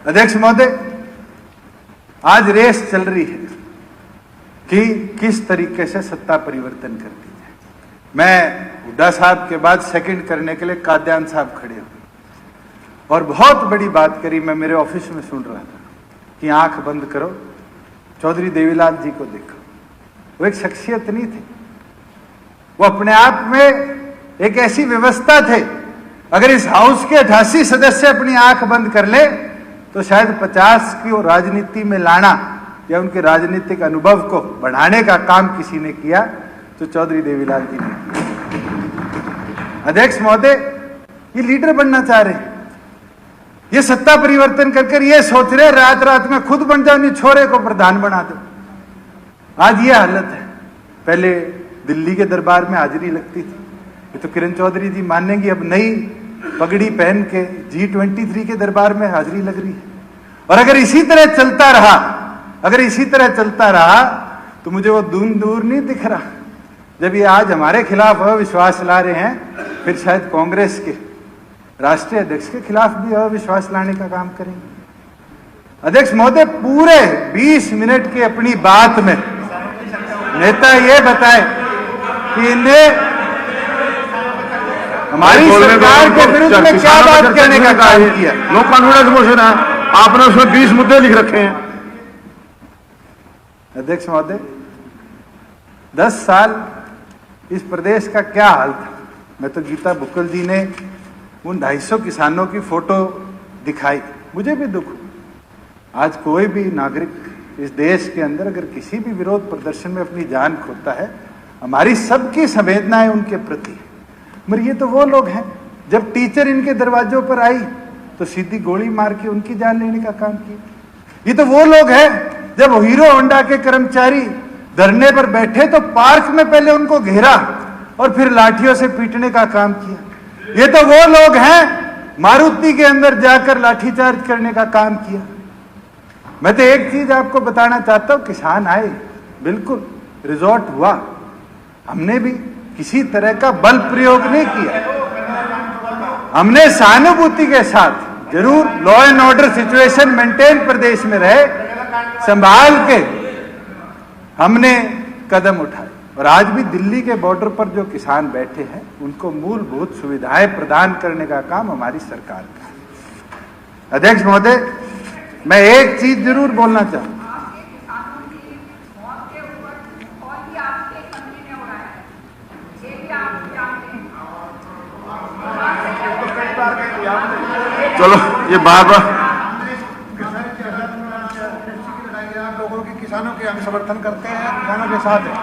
अध्यक्ष महोदय, आज रेस चल रही है कि किस तरीके से सत्ता परिवर्तन कर दी जाए। मैं हुड्डा साहब के बाद सेकंड करने के लिए काद्यान साहब खड़े हुए और बहुत बड़ी बात करी। मैं मेरे ऑफिस में सुन रहा था कि आंख बंद करो, चौधरी देवीलाल जी को देखो। वो एक शख्सियत नहीं थे, वो अपने आप में एक ऐसी व्यवस्था थे। अगर इस हाउस के 88 सदस्य अपनी आंख बंद कर ले तो शायद 50 की राजनीति में लाना या उनके राजनीतिक अनुभव को बढ़ाने का काम किसी ने किया तो चौधरी देवीलाल जी ने किया। अध्यक्ष महोदय, ये लीडर बनना चाह रहे हैं, ये सत्ता परिवर्तन कर ये सोच रहे रात रात में खुद बन जाओ, नहीं छोरे को प्रधान बना दो। आज ये हालत है। पहले दिल्ली के दरबार में हाजिरी लगती थी, ये तो किरण चौधरी जी मानेंगी, अब नई पगड़ी पहन के G23 के दरबार में हाजिरी लग रही है। और अगर इसी तरह चलता रहा तो मुझे वो दूर नहीं दिख रहा। जब ये आज हमारे खिलाफ अविश्वास ला रहे हैं, फिर शायद कांग्रेस के राष्ट्रीय अध्यक्ष के खिलाफ भी अविश्वास लाने का काम करेंगे। अध्यक्ष महोदय, पूरे 20 मिनट की अपनी बात में नेता ये बताए कि इन्हें हमारी सरकार के विरुद्ध में क्या बात कहने का काम किया। नो कॉन्फिडेंस मोशन है, आपने उसमें 20 मुद्दे लिख रखे हैं। अध्यक्ष महोदय, 10 साल इस प्रदेश का क्या हाल था। मैं तो गीता बुक्कल जी ने उन 250 किसानों की फोटो दिखाई, मुझे भी दुख हुआ। आज कोई भी नागरिक इस देश के अंदर अगर किसी भी विरोध प्रदर्शन में अपनी जान खोता है, हमारी सबकी संवेदनाएं उनके प्रति। मगर ये तो वो लोग हैं, जब टीचर इनके दरवाजों पर आई तो सीधी गोली मार के उनकी जान लेने का काम किया। ये तो वो लोग हैं, जब हीरो होंडा के कर्मचारी धरने पर बैठे तो पार्क में पहले उनको घेरा और फिर लाठियों से पीटने का काम किया। ये तो वो लोग हैं, मारुति के अंदर जाकर लाठीचार्ज करने का काम किया। मैं तो एक चीज आपको बताना चाहता हूं, किसान आए, बिल्कुल रिजॉर्ट हुआ, हमने भी किसी तरह का बल प्रयोग नहीं किया। हमने सहानुभूति के साथ जरूर law and order situation maintain प्रदेश में रहे, संभाल के हमने कदम उठाए। और आज भी दिल्ली के बॉर्डर पर जो किसान बैठे हैं उनको मूलभूत सुविधाएं प्रदान करने का काम हमारी सरकार का है। अध्यक्ष महोदय, मैं एक चीज जरूर बोलना चाहूँ, चलो ये बार लोगों की, किसानों के हम समर्थन करते हैं, किसानों के साथ हैं।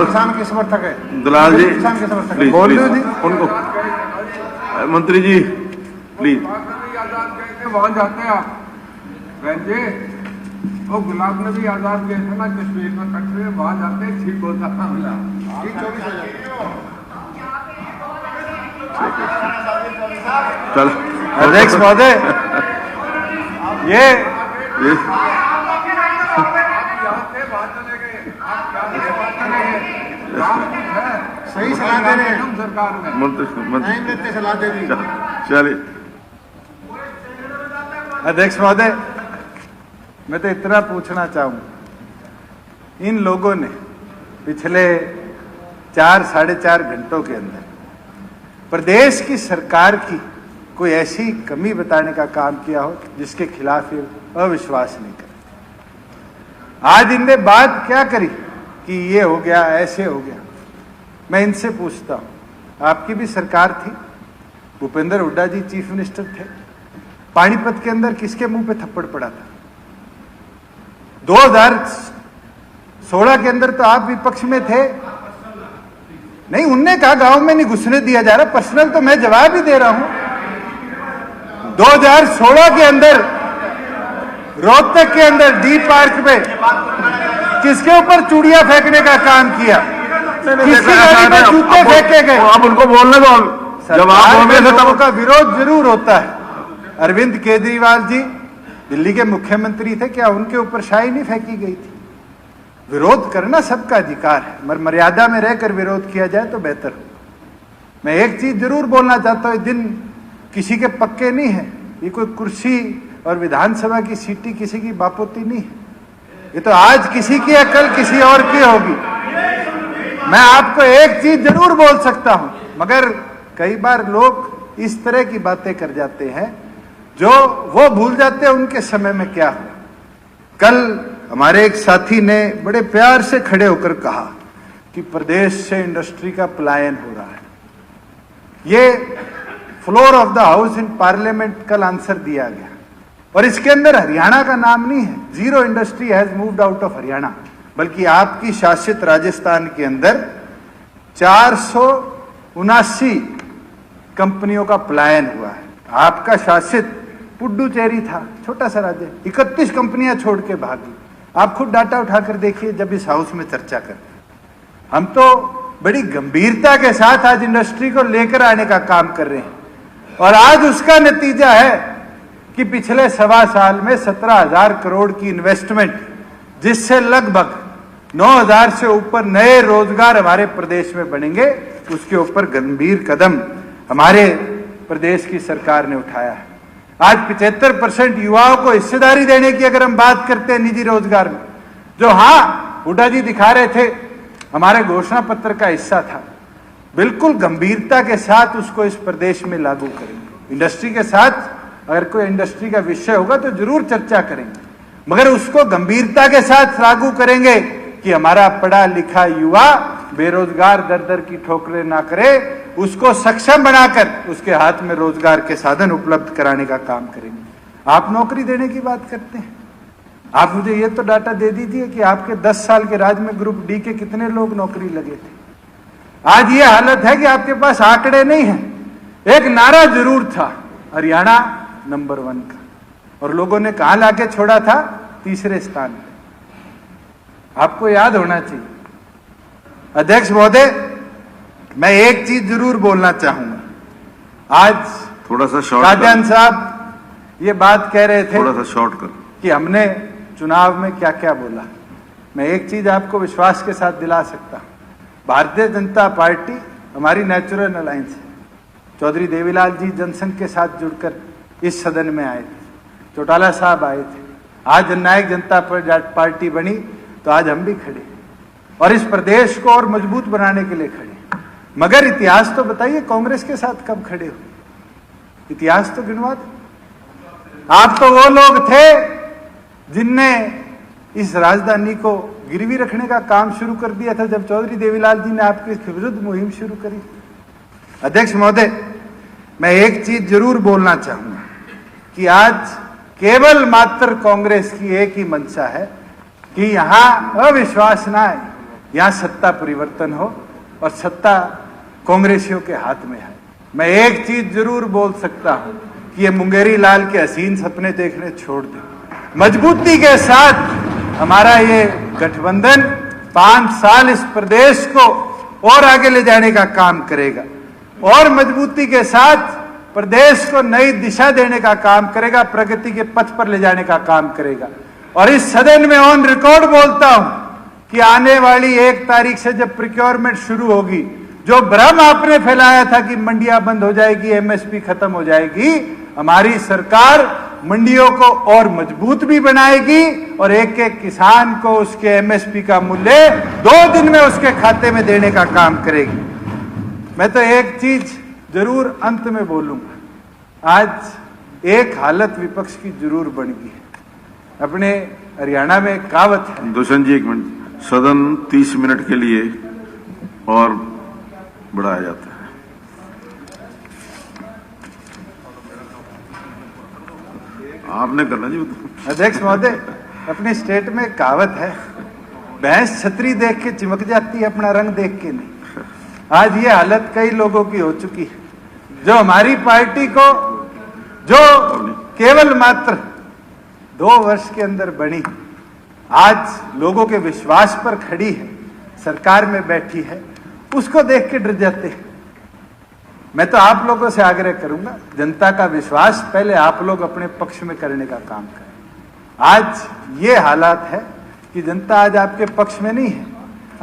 किसान के समर्थक है। दलाल जी, किसान के समर्थक प्लीज, बोल रहे जी उनको मंत्री जी प्लीज। वहां जाते हैं आप बहन जी, वो गुलाब नबी आजाद गए थे ना कश्मीर में, कटरे वहां जाते ठीक होता था मिला। चल अध्यक्ष महोदय, ये सही सलाह दे रहे हैं सरकार में, मंत्री सलाह दे दी। चलिए अध्यक्ष महोदय, मैं तो इतना पूछना चाहूंगा, इन लोगों ने पिछले 4-4.5 घंटों के अंदर प्रदेश की सरकार की कोई ऐसी कमी बताने का काम किया हो जिसके खिलाफ ये अविश्वास नहीं करे। आज इनने बात क्या करी कि ये हो गया, ऐसे हो गया। मैं इनसे पूछता हूं, आपकी भी सरकार थी, भूपेंद्र हुड्डा जी चीफ मिनिस्टर थे, पानीपत के अंदर किसके मुंह पे थप्पड़ पड़ा था? 2016 के अंदर तो आप विपक्ष में थे, नहीं, उनने कहा गांव में नहीं घुसने दिया जा रहा। पर्सनल तो मैं जवाब ही दे रहा हूं। 2016 के अंदर रोहतक के अंदर डी पार्क में किसके ऊपर चूड़ियां फेंकने का काम किया? किसकी गाड़ी में जूते फेंके गए? अब उनको बोलने दो, जवाब लोगों का विरोध जरूर होता है। अरविंद केजरीवाल जी दिल्ली के मुख्यमंत्री थे, क्या उनके ऊपर शाही नहीं फेंकी गई थी? विरोध करना सबका अधिकार है, मगर मर्यादा में रहकर विरोध किया जाए तो बेहतर हो। मैं एक चीज जरूर बोलना चाहता हूं, दिन किसी के पक्के नहीं है। ये कोई कुर्सी और विधानसभा की सीटी किसी की बापोती नहीं है। ये तो आज किसी की है, कल किसी और की होगी। मैं आपको एक चीज जरूर बोल सकता हूं, मगर कई बार लोग इस तरह की बातें कर जाते हैं जो वो भूल जाते हैं उनके समय में क्या हुआ। कल हमारे एक साथी ने बड़े प्यार से खड़े होकर कहा कि प्रदेश से इंडस्ट्री का पलायन हो रहा है। ये floor of the house in parliament कल आंसर दिया गया, और इसके अंदर हरियाणा का नाम नहीं है। Zero industry has moved out of Haryana, बल्कि आपकी शासित राजस्थान के अंदर 479 कंपनियों का पलायन हुआ है। आपका शासित पुडुचेरी था, छोटा सा राज्य, 31 कंपनियां छोड़ के भागी। आप खुद डाटा उठाकर देखिए जब इस हाउस में चर्चा करते। हम तो बड़ी गंभीरता के साथ आज इंडस्ट्री को लेकर आने का काम कर रहे हैं, और आज उसका नतीजा है कि पिछले 1.25 साल में 17,000 करोड़ की इन्वेस्टमेंट, जिससे लगभग 9,000 से ऊपर नए रोजगार हमारे प्रदेश में बनेंगे, उसके ऊपर गंभीर कदम हमारे प्रदेश की सरकार ने उठाया है। आज 75% युवाओं को हिस्सेदारी देने की अगर हम बात करते हैं निजी रोजगार में, जो हुड्डा जी दिखा रहे थे हमारे घोषणा पत्र का हिस्सा था, बिल्कुल गंभीरता के साथ उसको इस प्रदेश में लागू करेंगे। इंडस्ट्री के साथ अगर कोई इंडस्ट्री का विषय होगा तो जरूर चर्चा करेंगे, मगर उसको गंभीरता के साथ लागू करेंगे कि हमारा पढ़ा लिखा युवा बेरोजगार दर दर की ठोकरें ना करे, उसको सक्षम बनाकर उसके हाथ में रोजगार के साधन उपलब्ध कराने का काम करेंगे। आप नौकरी देने की बात करते हैं। आप मुझे ये तो डाटा दे दीजिए कि आपके 10 साल के राज में ग्रुप डी के कितने लोग नौकरी लगे थे। आज ये हालत है कि आपके पास आंकड़े नहीं है। एक नारा जरूर था हरियाणा नंबर 1 का, और लोगों ने कहां लाके छोड़ा था? तीसरे स्थान पे। आपको याद होना चाहिए। अध्यक्ष महोदय, मैं एक चीज जरूर बोलना चाहूंगा। आज थोड़ा सा शॉर्ट राजन साहब ये बात कह रहे थे, थोड़ा सा शॉर्ट कर, कि हमने चुनाव में क्या क्या बोला। मैं एक चीज आपको विश्वास के साथ दिला सकता हूं, भारतीय जनता पार्टी हमारी नेचुरल अलायंस है। चौधरी देवीलाल जी जनसंघ के साथ जुड़कर इस सदन में आए थे, चौटाला साहब आए थे। आज जननायक जनता पार्टी बनी तो आज हम भी खड़े, और इस प्रदेश को और मजबूत बनाने के लिए खड़े। मगर इतिहास तो बताइए, कांग्रेस के साथ कब खड़े हो? इतिहास तो गिनवा दो। आप तो वो लोग थे जिनने इस राजधानी को गिरवी रखने का काम शुरू कर दिया था जब चौधरी देवीलाल जी ने आपके विरुद्ध मुहिम शुरू करी। अध्यक्ष महोदय, मैं एक चीज जरूर बोलना चाहूंगा कि आज केवल मात्र कांग्रेस की एक ही मंशा है कि यहां अविश्वास ना आए, यहां सत्ता परिवर्तन हो, और सत्ता कांग्रेसियों के हाथ में है। मैं एक चीज जरूर बोल सकता हूं कि ये मुंगेरी लाल के हसीन सपने देखने छोड़ दें। मजबूती के साथ हमारा ये गठबंधन 5 साल इस प्रदेश को और आगे ले जाने का काम करेगा, और मजबूती के साथ प्रदेश को नई दिशा देने का काम करेगा, प्रगति के पथ पर ले जाने का काम करेगा। और इस सदन में ऑन रिकॉर्ड बोलता हूं कि आने वाली 1 तारीख से जब प्रोक्योरमेंट शुरू होगी, जो भ्रम आपने फैलाया था कि मंडियां बंद हो जाएगी, एमएसपी खत्म हो जाएगी, हमारी सरकार मंडियों को और मजबूत भी बनाएगी, और एक एक किसान को उसके एमएसपी का मूल्य 2 दिन में उसके खाते में देने का काम करेगी। मैं तो एक चीज जरूर अंत में बोलूंगा, आज एक हालत विपक्ष की जरूर बन गई है। अपने हरियाणा में एक कहावत है। दुष्यंत जी एक मिनट, सदन 30 मिनट के लिए और बढ़ाया जाता है। आपने करना जी। अध्यक्ष महोदय, अपने स्टेट में एक कहावत है, भैंस छतरी देख के चिमक जाती है, अपना रंग देख के नहीं। आज ये हालत कई लोगों की हो चुकी है, जो हमारी पार्टी को, जो केवल मात्र 2 वर्ष के अंदर बनी, आज लोगों के विश्वास पर खड़ी है, सरकार में बैठी है, उसको देख के डर जाते हैं। मैं तो आप लोगों से आग्रह करूंगा, जनता का विश्वास पहले आप लोग अपने पक्ष में करने का काम करें। आज ये हालात है कि जनता आज आपके पक्ष में नहीं है।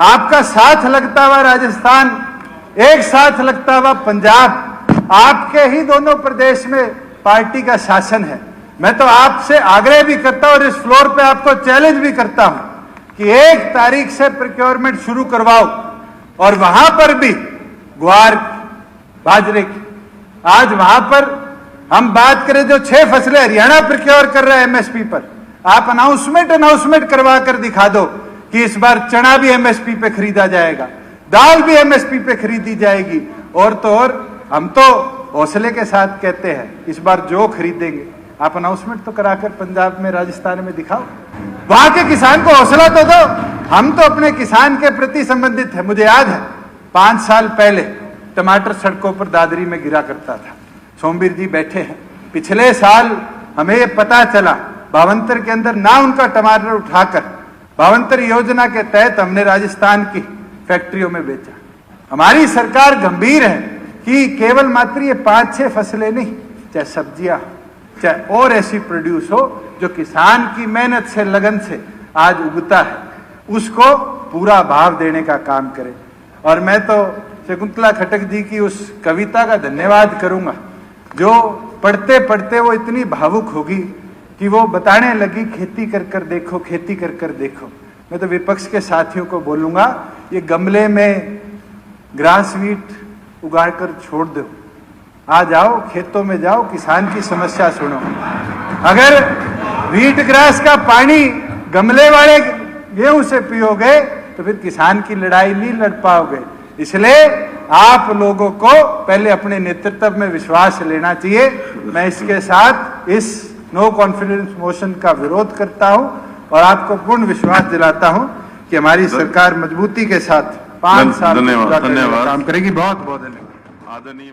आपका साथ लगता हुआ राजस्थान एक साथ लगता हुआ पंजाब, आपके ही दोनों प्रदेश में पार्टी का शासन है। मैं तो आपसे आग्रह भी करता हूं और इस फ्लोर पे आपको चैलेंज भी करता हूं कि 1 तारीख से प्रोक्योरमेंट शुरू करवाओ और वहां पर भी ग्वार बाजरे की, आज वहां पर हम बात करें जो 6 फसलें हरियाणा प्रोक्योर कर रहा है एमएसपी पर, आप अनाउंसमेंट करवा कर दिखा दो कि इस बार चना भी एमएसपी पे खरीदा जाएगा, दाल भी एमएसपी पे खरीदी जाएगी। और तो और हम तो हौसले के साथ कहते हैं इस बार जो खरीदेंगे, आप अनाउंसमेंट तो कराकर पंजाब में, राजस्थान में दिखाओ, वहां के किसान को हौसला तो दो। हम तो अपने किसान के प्रति संबंधित है। मुझे याद है 5 साल पहले टमाटर सड़कों पर दादरी में गिरा करता था। सोमवीर जी बैठे हैं, पिछले साल हमें ये पता चला भावंतर के अंदर ना उनका टमाटर उठाकर भावंतर योजना के तहत हमने राजस्थान की फैक्ट्रियों में बेचा। हमारी सरकार गंभीर है कि केवल मात्र ये 5-6 फसलें नहीं, चाहे सब्जियां, चाहे और ऐसी प्रोड्यूस हो जो किसान की मेहनत से, लगन से आज उगता है, उसको पूरा भाव देने का काम करे। और मैं तो शकुंतला खट्टक जी की उस कविता का धन्यवाद करूंगा जो पढ़ते पढ़ते वो इतनी भावुक होगी कि वो बताने लगी खेती कर कर देखो, खेती कर कर देखो। मैं तो विपक्ष के साथियों को बोलूंगा ये गमले में ग्रास वीट उगाकर छोड़ दो, आ जाओ खेतों में जाओ, किसान की समस्या सुनो। अगर वीट ग्रास का पानी गमले वाले गेहूं से पियोगे तो फिर किसान की लड़ाई नहीं लड़ पाओगे। इसलिए आप लोगों को पहले अपने नेतृत्व में विश्वास लेना चाहिए। मैं इसके साथ इस नो कॉन्फिडेंस मोशन का विरोध करता हूं और आपको पूर्ण विश्वास दिलाता हूं कि हमारी सरकार मजबूती के साथ 5 साल धन्यवाद काम करेगी। बहुत बहुत धन्यवाद। आदरणीय